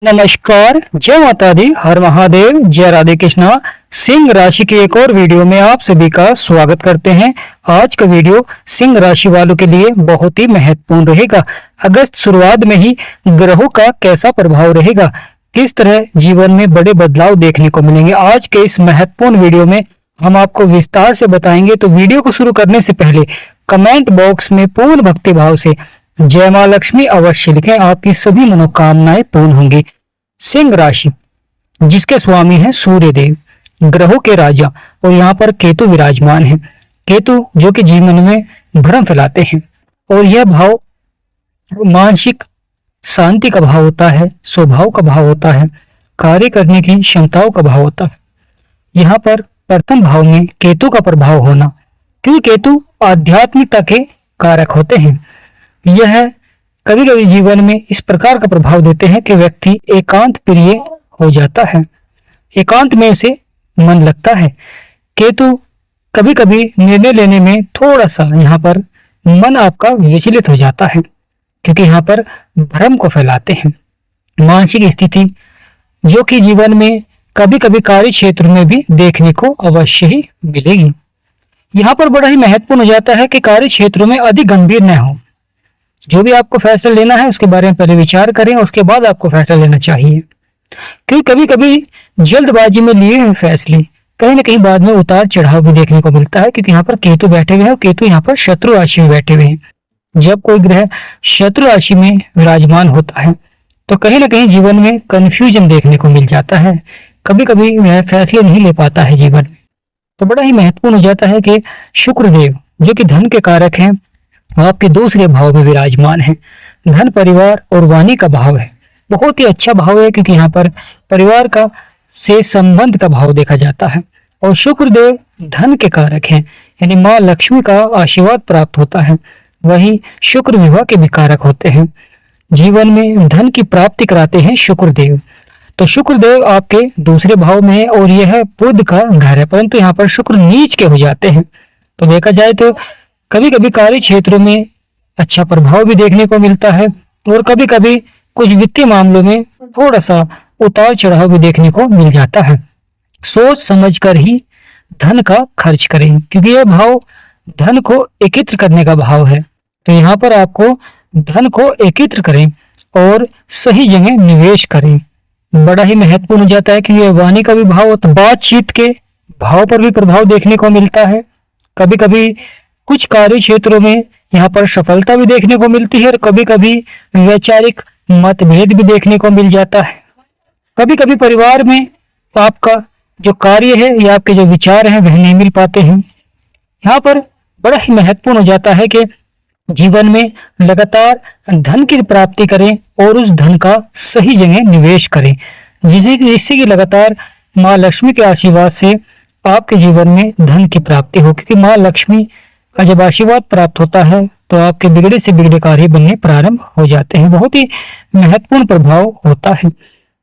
नमस्कार, जय माता दी, हर महादेव, जय राधे कृष्णा। सिंह राशि की एक और वीडियो में आप सभी का स्वागत करते हैं। आज का वीडियो सिंह राशि वालों के लिए बहुत ही महत्वपूर्ण रहेगा। अगस्त शुरुआत में ही ग्रहों का कैसा प्रभाव रहेगा, किस तरह जीवन में बड़े बदलाव देखने को मिलेंगे, आज के इस महत्वपूर्ण वीडियो में हम आपको विस्तार से बताएंगे। तो वीडियो को शुरू करने से पहले कमेंट बॉक्स में पूर्ण भक्ति भाव से जय मां लक्ष्मी अवश्य लिखें, आपकी सभी मनोकामनाएं पूर्ण होंगी। सिंह राशि जिसके स्वामी हैं सूर्य देव, ग्रहों के राजा, और यहाँ पर केतु विराजमान है। केतु जो कि जीवन में भ्रम फैलाते हैं, और यह भाव मानसिक शांति का भाव होता है, स्वभाव का भाव होता है, कार्य करने की क्षमताओं का भाव होता है। यहाँ पर प्रथम भाव में केतु का प्रभाव होना, क्योंकि केतु आध्यात्मिकता के कारक होते हैं। यह कभी कभी जीवन में इस प्रकार का प्रभाव देते हैं कि व्यक्ति एकांत प्रिय हो जाता है, एकांत में उसे मन लगता है। केतु कभी कभी निर्णय लेने में थोड़ा सा यहाँ पर मन आपका विचलित हो जाता है, क्योंकि यहाँ पर भ्रम को फैलाते हैं। मानसिक स्थिति जो कि जीवन में कभी कभी कार्य क्षेत्र में भी देखने को अवश्य ही मिलेगी। यहाँ पर बड़ा ही महत्वपूर्ण हो जाता है कि कार्य क्षेत्रों में अधिक गंभीर न हो। जो भी आपको फैसला लेना है उसके बारे में पहले विचार करें, उसके बाद आपको फैसला लेना चाहिए, क्योंकि कभी कभी जल्दबाजी में लिए हुए फैसले कहीं ना कहीं बाद में उतार चढ़ाव भी देखने को मिलता है, क्योंकि यहाँ पर केतु बैठे हुए हैं और केतु यहाँ पर शत्रु राशि में बैठे हुए हैं। जब कोई ग्रह शत्रु राशि में विराजमान होता है तो कहीं ना कहीं जीवन में कंफ्यूजन देखने को मिल जाता है, कभी कभी वह फैसले नहीं ले पाता है जीवन में। तो बड़ा ही महत्वपूर्ण हो जाता है कि शुक्रदेव जो कि धन के कारक हैं आपके दूसरे भाव में विराजमान है। धन, परिवार और वाणी का भाव है, बहुत ही अच्छा भाव है, क्योंकि यहाँ पर परिवार का से संबंध का भाव देखा जाता है। और शुक्रदेव धन के कारक हैं, यानी माँ लक्ष्मी का आशीर्वाद प्राप्त होता है। वही शुक्र विवाह के भी कारक होते हैं, जीवन में धन की प्राप्ति कराते हैं शुक्रदेव। तो शुक्रदेव आपके दूसरे भाव में है और यह बुध का घर है, परंतु यहाँ पर शुक्र नीच के हो जाते हैं। तो देखा जाए तो कभी कभी कार्य क्षेत्रों में अच्छा प्रभाव भी देखने को मिलता है, और कभी कभी कुछ वित्तीय मामलों में थोड़ा सा उतार चढ़ाव भी देखने को मिल जाता है। सोच समझकर ही धन का खर्च करें, क्योंकि यह भाव धन को एकत्र करने का भाव है। तो यहाँ पर आपको धन को एकत्र करें और सही जगह निवेश करें। बड़ा ही महत्वपूर्ण हो जाता है कि यह वाणी का भी भाव होता है, बातचीत के भाव पर भी प्रभाव देखने को मिलता है। कभी कभी कुछ कार्य क्षेत्रों में यहाँ पर सफलता भी देखने को मिलती है, और कभी कभी वैचारिक मतभेद भी देखने को मिल जाता है। कभी कभी परिवार में आपका जो कार्य है या आपके जो विचार हैं वह नहीं मिल पाते हैं। यहाँ पर बड़ा ही महत्वपूर्ण हो जाता है कि जीवन में लगातार धन की प्राप्ति करें और उस धन का सही जगह निवेश करें, जिससे कि लगातार माँ लक्ष्मी के आशीर्वाद से आपके जीवन में धन की प्राप्ति हो। क्योंकि माँ लक्ष्मी का जब आशीर्वाद प्राप्त होता है तो आपके बिगड़े से बिगड़े कार्य बनने प्रारंभ हो जाते हैं। बहुत ही महत्वपूर्ण प्रभाव होता है।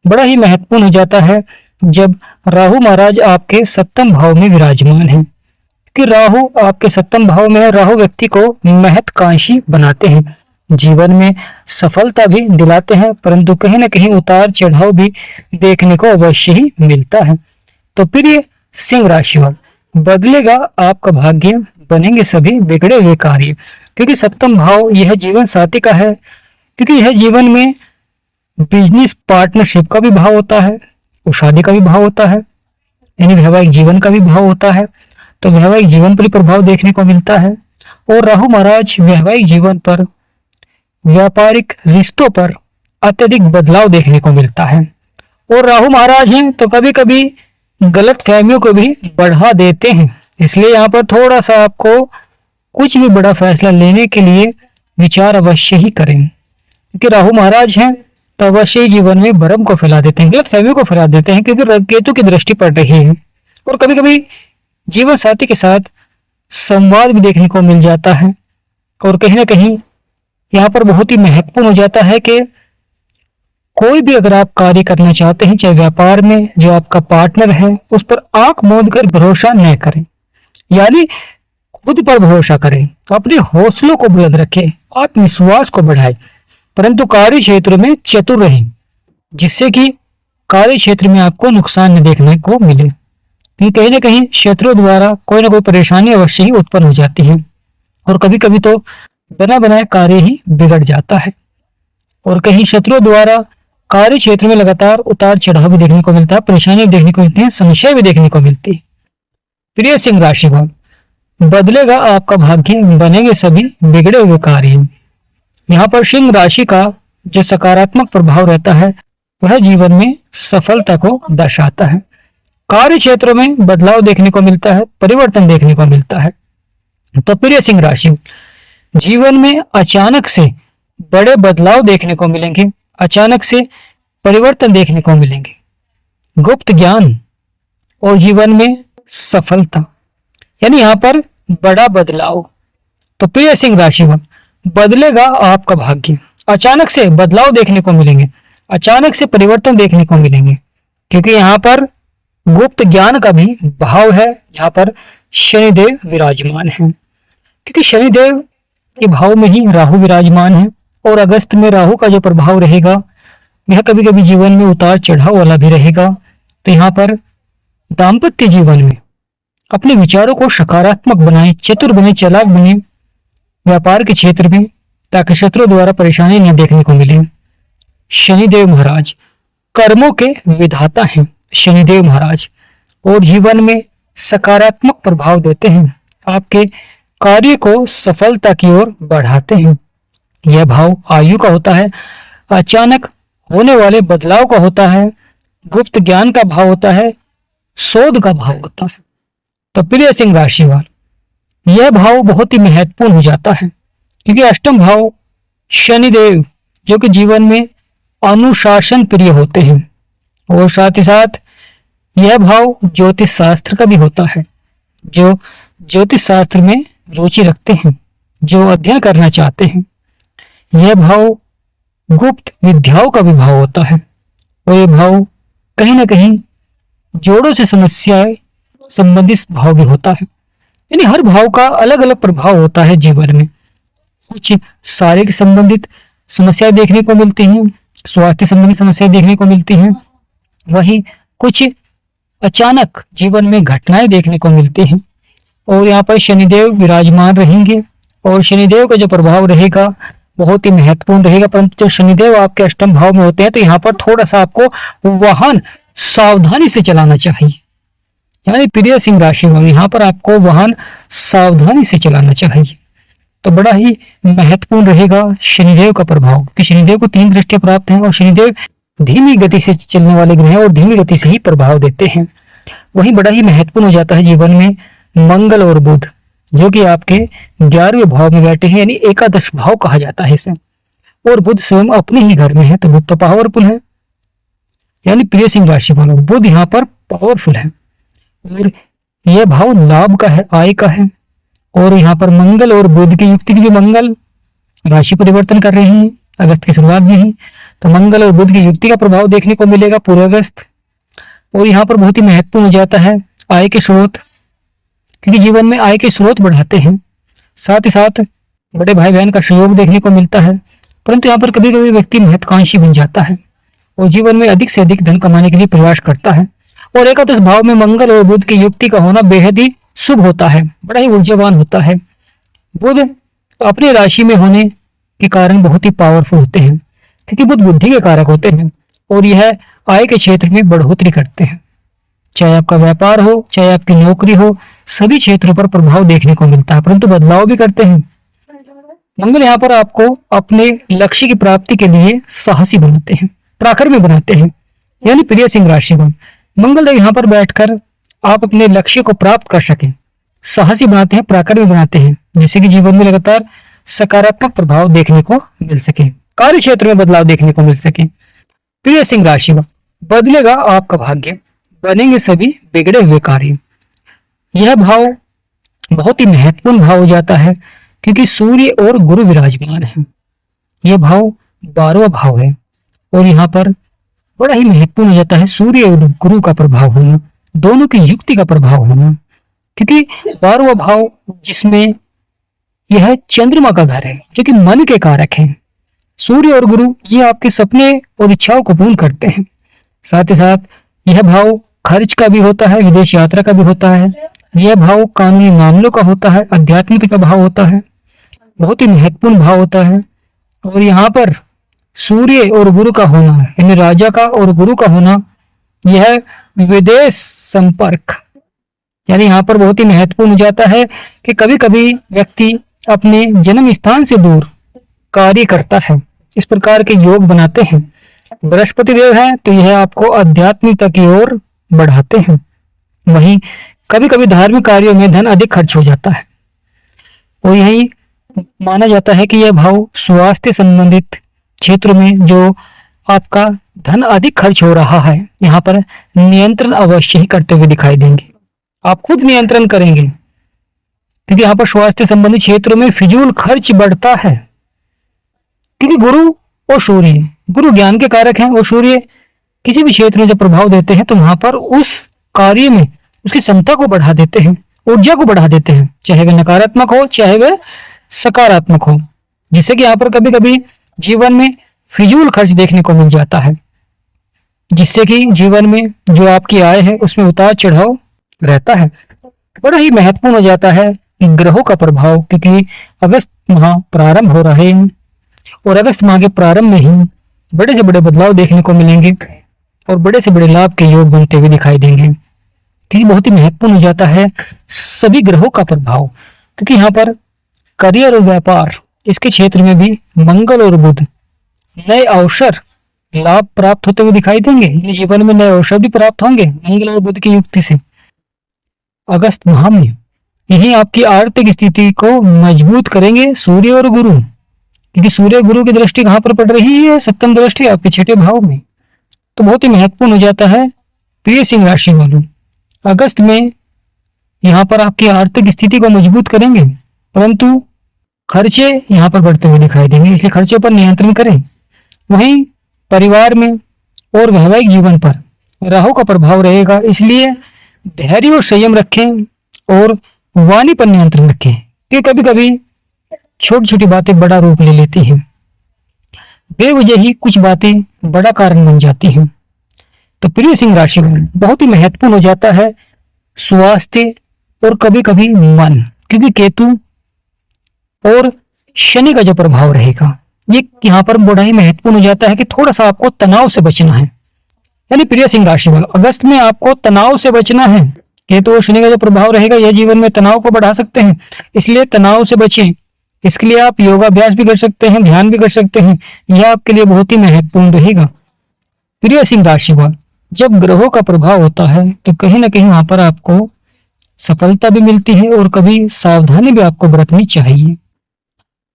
बड़ा ही महत्वपूर्ण हो जाता है जब राहु महाराज आपके सप्तम भाव में विराजमान हैं, कि राहु आपके सप्तम भाव में है। राहु व्यक्ति को महत्वाकांक्षी बनाते हैं, जीवन में सफलता भी दिलाते हैं, परंतु कहीं ना कहीं उतार चढ़ाव भी देखने को अवश्य ही मिलता है। तो प्रिय सिंह राशि वाले, बदलेगा आपका भाग्य, बनेंगे सभी बिगड़े हुए कार्य, क्योंकि सप्तम भाव यह जीवन साथी का है, क्योंकि यह जीवन में बिजनेस पार्टनरशिप का भी भाव होता है और शादी का भी भाव होता है, यानी वैवाहिक जीवन का भी भाव होता है। तो वैवाहिक जीवन पर प्रभाव देखने को मिलता है, और राहु महाराज वैवाहिक जीवन पर, व्यापारिक रिश्तों पर अत्यधिक बदलाव देखने को मिलता है। और राहु महाराज हैं तो कभी कभी गलत फहमियों को भी बढ़ा देते हैं, इसलिए यहाँ पर थोड़ा सा आपको कुछ भी बड़ा फैसला लेने के लिए विचार अवश्य ही करें, क्योंकि राहु महाराज हैं तो अवश्य ही जीवन में भ्रम को फैला देते हैं, गलत फहमियों को फैला देते हैं, क्योंकि केतु की दृष्टि पड़ रही है। और कभी कभी जीवन साथी के साथ संवाद भी देखने को मिल जाता है, और कहीं ना कहीं यहाँ पर बहुत ही महत्वपूर्ण हो जाता है कि कोई भी अगर आप कार्य करना चाहते हैं, चाहे व्यापार में, जो आपका पार्टनर है उस पर आंख मूंद कर भरोसा न करें, यानी खुद पर भरोसा करें। तो अपने हौसलों को बुलंद रखें, आत्मविश्वास को बढ़ाएं, परंतु कार्य क्षेत्र में चतुर रहें, जिससे कि कार्य क्षेत्र में आपको नुकसान न देखने को मिले। तो कहीं ना कहीं शत्रुओं द्वारा कोई ना कोई परेशानी अवश्य ही उत्पन्न हो जाती है और कभी कभी तो बना बनाया कार्य ही बिगड़ जाता है। और कहीं शत्रुओं द्वारा कार्य क्षेत्र में लगातार उतार चढ़ाव भी देखने को मिलता है, परेशानी भी देखने को मिलती है, समस्या भी देखने को मिलती है। प्रिय सिंह राशिफल, बदलेगा आपका भाग्य, बनेंगे सभी बिगड़े हुए कार्य। यहाँ पर सिंह राशि का जो सकारात्मक प्रभाव रहता है वह जीवन में सफलता को दर्शाता है। कार्य क्षेत्र में बदलाव देखने को मिलता है, परिवर्तन देखने को मिलता है। तो प्रिय सिंह राशि, जीवन में अचानक से बड़े बदलाव देखने को मिलेंगे, अचानक से परिवर्तन देखने को मिलेंगे, गुप्त ज्ञान और जीवन में सफलता, यानी यहाँ पर बड़ा बदलाव। तो प्रिय सिंह राशि, बदलेगा आपका भाग्य, अचानक से बदलाव देखने को मिलेंगे, अचानक से परिवर्तन देखने को मिलेंगे, क्योंकि यहाँ पर गुप्त ज्ञान का भी भाव है जहां पर शनिदेव विराजमान है। क्योंकि शनिदेव के भाव में ही राहु विराजमान है और अगस्त में राहु का जो प्रभाव रहेगा यह कभी कभी जीवन में उतार चढ़ाव वाला भी रहेगा। तो यहाँ पर दाम्पत्य जीवन में अपने विचारों को सकारात्मक बनाए, चतुर बने, चालाक बने व्यापार के क्षेत्र में, ताकि शत्रु द्वारा परेशानी न देखने को मिले। शनिदेव महाराज कर्मों के विधाता हैं, शनिदेव महाराज, और जीवन में सकारात्मक प्रभाव देते हैं, आपके कार्य को सफलता की ओर बढ़ाते हैं। यह भाव आयु का होता है, अचानक होने वाले बदलाव का होता है, गुप्त ज्ञान का भाव होता है, शोध का भाव होता है। तो प्रिय सिंह राशि वाले, यह भाव बहुत ही महत्वपूर्ण हो जाता है, क्योंकि अष्टम भाव शनिदेव जो कि जीवन में अनुशासन प्रिय होते हैं, और साथ ही साथ यह भाव ज्योतिष शास्त्र का भी होता है। जो ज्योतिष शास्त्र में रुचि रखते हैं, जो अध्ययन करना चाहते हैं, यह भाव गुप्त विद्याओं का भी भाव होता है, और यह भाव कहीं ना कहीं जोड़ों से समस्याएं संबंधित भाव भी होता है। यानी हर भाव का अलग अलग प्रभाव होता है जीवन में। कुछ शारीरिक संबंधित समस्याएं देखने को मिलती हैं, स्वास्थ्य संबंधी समस्याएं देखने को मिलती हैं, वहीं कुछ अचानक जीवन में घटनाएं देखने को मिलती हैं। और यहाँ पर शनिदेव विराजमान रहेंगे, और शनिदेव का जो प्रभाव रहेगा बहुत ही महत्वपूर्ण रहेगा। परंतु जब शनिदेव आपके अष्टम भाव में होते हैं तो यहाँ पर थोड़ा सा आपको वाहन सावधानी से चलाना चाहिए। यानी प्रिय सिंह राशि वाले, यहाँ पर आपको वाहन सावधानी से चलाना चाहिए। तो बड़ा ही महत्वपूर्ण रहेगा शनिदेव का प्रभाव, क्योंकि शनिदेव को 3 दृष्टियां प्राप्त हैं और शनिदेव धीमी गति से चलने वाले ग्रह हैं और धीमी गति से ही प्रभाव देते हैं। वही बड़ा ही महत्वपूर्ण हो जाता है जीवन में मंगल और बुध, जो कि आपके 11वें भाव में बैठे हैं, यानी एकादश भाव कहा जाता है इसे, और बुध स्वयं अपने ही घर में है, तो बुध तो पावरफुल है। यानी प्रिय सिंह राशि वालों, बुध यहाँ पर पावरफुल है और यह भाव लाभ का है, आय का है। और यहाँ पर मंगल और बुध की युक्ति, की मंगल राशि परिवर्तन कर रहे हैं अगस्त की शुरुआत में ही, तो मंगल और बुध की युक्ति का प्रभाव देखने को मिलेगा पूरे अगस्त। और यहाँ पर बहुत ही महत्वपूर्ण हो जाता है आय के स्रोत, क्योंकि जीवन में आय के स्रोत बढ़ाते हैं, साथ ही साथ बड़े भाई बहन का सहयोग देखने को मिलता है। परंतु यहाँ पर कभी कभी व्यक्ति महत्वाकांक्षी बन जाता है और जीवन में अधिक से अधिक धन कमाने के लिए प्रयास करता है। और एकादश भाव में मंगल और बुध की युक्ति का होना बेहद ही शुभ होता है, बड़ा ही ऊर्जावान होता है। बुध अपनी राशि में होने के कारण बहुत ही पावरफुल होते हैं, क्योंकि बुध बुद्धि के कारक होते हैं और यह आय के क्षेत्र में बढ़ोतरी करते हैं। चाहे आपका व्यापार हो, चाहे आपकी नौकरी हो, सभी क्षेत्रों पर प्रभाव देखने को मिलता है, परंतु बदलाव भी करते हैं। मंगल यहाँ पर आपको अपने लक्ष्य की प्राप्ति के लिए साहसी बनाते हैं, पराक्रमी बनाते हैं। यानी प्रिय सिंह राशि को मंगल यहाँ पर बैठकर आप अपने लक्ष्य को प्राप्त कर सकें, साहसी बनाते हैं, पराक्रमी बनाते हैं, जिससे कि जीवन में लगातार सकारात्मक प्रभाव देखने को मिल सके, कार्य क्षेत्र में बदलाव देखने को मिल सके। प्रिय सिंह राशि में बदलेगा आपका भाग्य, बनेंगे सभी बिगड़े हुए कार्य। यह भाव बहुत ही महत्वपूर्ण भाव हो जाता है, क्योंकि सूर्य और गुरु विराजमान है। यह भाव 12वां भाव है और यहाँ पर बड़ा ही महत्वपूर्ण हो जाता है सूर्य और गुरु का प्रभाव होना, दोनों की युक्ति का प्रभाव होना, क्योंकि 12वां भाव जिसमें यह चंद्रमा का घर है, जो कि मन के कारक है। सूर्य और गुरु ये आपके सपने और इच्छाओं को पूर्ण करते हैं। साथ ही साथ यह भाव खर्च का भी होता है, विदेश यात्रा का भी होता है। यह भाव कानूनी मामलों का होता है, अध्यात्मिक का भाव होता है, बहुत ही महत्वपूर्ण भाव होता है। और यहाँ पर सूर्य और गुरु का होना, यानी राजा का और गुरु का होना, यह विदेश संपर्क, यानी यहाँ पर बहुत ही महत्वपूर्ण हो जाता है कि कभी कभी व्यक्ति अपने जन्म स्थान से दूर कार्य करता है। इस प्रकार के योग बनाते हैं। बृहस्पति देव है तो यह आपको आध्यात्मिकता की ओर बढ़ाते हैं। वहीं कभी कभी धार्मिक कार्यों में धन अधिक खर्च हो जाता है और यही माना जाता है कि यह भाव स्वास्थ्य संबंधित क्षेत्र में जो आपका धन अधिक खर्च हो रहा है, यहाँ पर नियंत्रण अवश्य ही करते हुए दिखाई देंगे। आप खुद नियंत्रण करेंगे क्योंकि यहाँ पर स्वास्थ्य संबंधी क्षेत्रों में फिजूल खर्च बढ़ता है। क्योंकि गुरु और सूर्य, गुरु ज्ञान के कारक हैं और सूर्य किसी भी क्षेत्र में जब प्रभाव देते हैं तो वहां पर उस कार्य में उसकी क्षमता को बढ़ा देते हैं, ऊर्जा को बढ़ा देते हैं, चाहे वह नकारात्मक हो चाहे वह सकारात्मक हो, जिससे कि यहाँ पर कभी कभी जीवन में फिजूल खर्च देखने को मिल जाता है, जिससे कि जीवन में जो आपकी आय है उसमें उतार चढ़ाव रहता है। बड़ा ही महत्वपूर्ण हो जाता है ग्रहों का प्रभाव, क्योंकि अगस्त माह प्रारंभ हो रहे हैं और अगस्त माह के प्रारंभ में ही बड़े से बड़े बदलाव देखने को मिलेंगे और बड़े से बड़े लाभ के योग बनते हुए दिखाई देंगे। क्योंकि बहुत ही महत्वपूर्ण हो जाता है सभी ग्रहों का प्रभाव, क्योंकि यहाँ पर करियर और व्यापार इसके क्षेत्र में भी मंगल और बुध नए अवसर लाभ प्राप्त होते हुए दिखाई देंगे। जीवन में नए अवसर भी प्राप्त होंगे मंगल और बुध की युक्ति से। अगस्त माह में यही आपकी आर्थिक स्थिति को मजबूत करेंगे सूर्य और गुरु, क्योंकि सूर्य गुरु की दृष्टि कहाँ पर पड़ रही है, सप्तम दृष्टि आपके छठे भाव में। तो बहुत ही महत्वपूर्ण हो जाता है प्रिय सिंह राशि वालों, अगस्त में यहाँ पर आपकी आर्थिक स्थिति को मजबूत करेंगे, परंतु खर्चे यहाँ पर बढ़ते हुए दिखाई देंगे, इसलिए खर्चों पर नियंत्रण करें। वहीं परिवार में और वैवाहिक जीवन पर राहु का प्रभाव रहेगा, इसलिए धैर्य और संयम रखें और वाणी पर नियंत्रण रखें, कि कभी कभी छोटी छोटी बातें बड़ा रूप ले लेती हैं, बेवजह ही कुछ बातें बड़ा कारण बन जाती हैं। तो प्रिय सिंह राशि में बहुत ही महत्वपूर्ण हो जाता है स्वास्थ्य और कभी कभी मन, क्योंकि केतु और शनि का जो प्रभाव रहेगा ये यहाँ पर बड़ा ही महत्वपूर्ण हो जाता है कि थोड़ा सा आपको तनाव से बचना है। यानी प्रिय सिंह राशि वालों, अगस्त में आपको तनाव से बचना है। केतु और शनि का जो प्रभाव रहेगा यह जीवन में तनाव को बढ़ा सकते हैं, इसलिए तनाव से बचें। इसके लिए आप योगाभ्यास भी कर सकते हैं, ध्यान भी कर सकते हैं, यह आपके लिए बहुत ही महत्वपूर्ण रहेगा। प्रिय सिंह राशि वालों, जब ग्रहों का प्रभाव होता है तो कहीं ना कहीं वहां पर आपको सफलता भी मिलती है और कभी सावधानी भी आपको बरतनी चाहिए।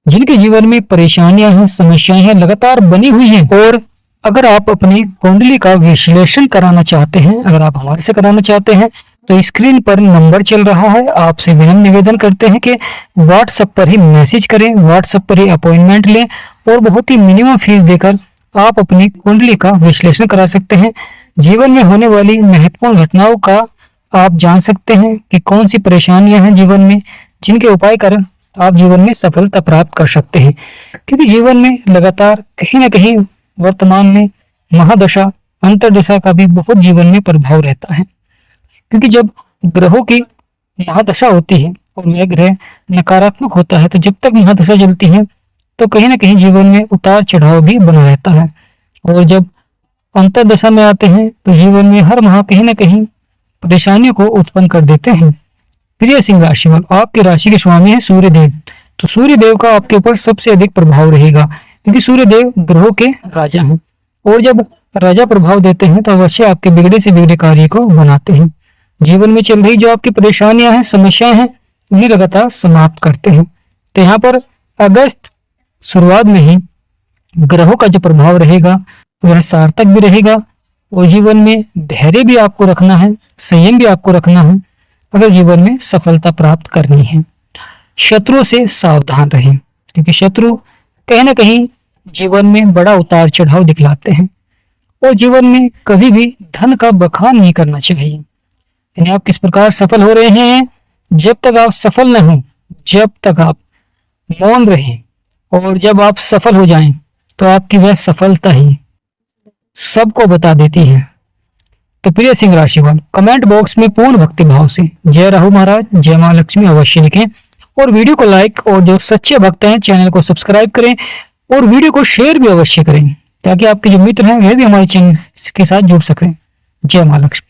जिनके जीवन में परेशानियां हैं, समस्याएं हैं, लगातार बनी हुई हैं, और अगर आप अपनी कुंडली का विश्लेषण कराना चाहते हैं, अगर आप हमारे से कराना चाहते हैं तो स्क्रीन पर नंबर चल रहा है, आपसे विनम्र निवेदन करते हैं कि व्हाट्सएप पर ही मैसेज करें, व्हाट्सएप पर ही अपॉइंटमेंट लें और बहुत ही मिनिमम फीस देकर आप अपनी कुंडली का विश्लेषण करा सकते हैं। जीवन में होने वाली महत्वपूर्ण घटनाओं का आप जान सकते हैं कि कौन सी परेशानियां हैं जीवन में, जिनके उपाय कर आप जीवन में सफलता प्राप्त कर सकते हैं। क्योंकि जीवन में लगातार कहीं ना कहीं वर्तमान में महादशा अंतर्दशा का भी बहुत जीवन में प्रभाव रहता है, क्योंकि जब ग्रहों की महादशा होती है और वह ग्रह नकारात्मक होता है तो जब तक महादशा चलती है तो कहीं ना कहीं जीवन में उतार चढ़ाव भी बना रहता है, और जब अंतर्दशा में आते हैं तो जीवन में हर माह कहीं ना कहीं परेशानियों को उत्पन्न कर देते हैं। प्रिय सिंह राशि वालों, आपकी राशि के स्वामी है सूर्य देव, तो सूर्य देव का आपके ऊपर सबसे अधिक प्रभाव रहेगा, क्योंकि सूर्य देव ग्रहों के राजा हैं और जब राजा प्रभाव देते हैं तो अवश्य आपके बिगड़े से बिगड़े कार्य को बनाते हैं। जीवन में चल रही जो आपकी परेशानियां हैं, समस्याएं हैं, उन्हें लगातार समाप्त करते हैं। तो यहाँ पर अगस्त शुरुआत में ही ग्रहों का जो प्रभाव रहेगा वह सार्थक भी रहेगा, और जीवन में धैर्य भी आपको रखना है, संयम भी आपको रखना है अगर जीवन में सफलता प्राप्त करनी है। शत्रुओं से सावधान रहें, क्योंकि शत्रु कहीं ना कहीं जीवन में बड़ा उतार चढ़ाव दिखलाते हैं, और जीवन में कभी भी धन का बखान नहीं करना चाहिए। यानी आप किस प्रकार सफल हो रहे हैं, जब तक आप सफल न हो, जब तक आप मौन रहें, और जब आप सफल हो जाएं तो आपकी वह सफलता ही सबको बता देती है। तो प्रिय सिंह राशि वालों, कमेंट बॉक्स में पूर्ण भक्ति भाव से जय राहु महाराज, जय मां लक्ष्मी अवश्य लिखें और वीडियो को लाइक, और जो सच्चे भक्त हैं चैनल को सब्सक्राइब करें और वीडियो को शेयर भी अवश्य करें, ताकि आपके जो मित्र हैं वे भी हमारे चैनल के साथ जुड़ सकें। जय मां लक्ष्मी।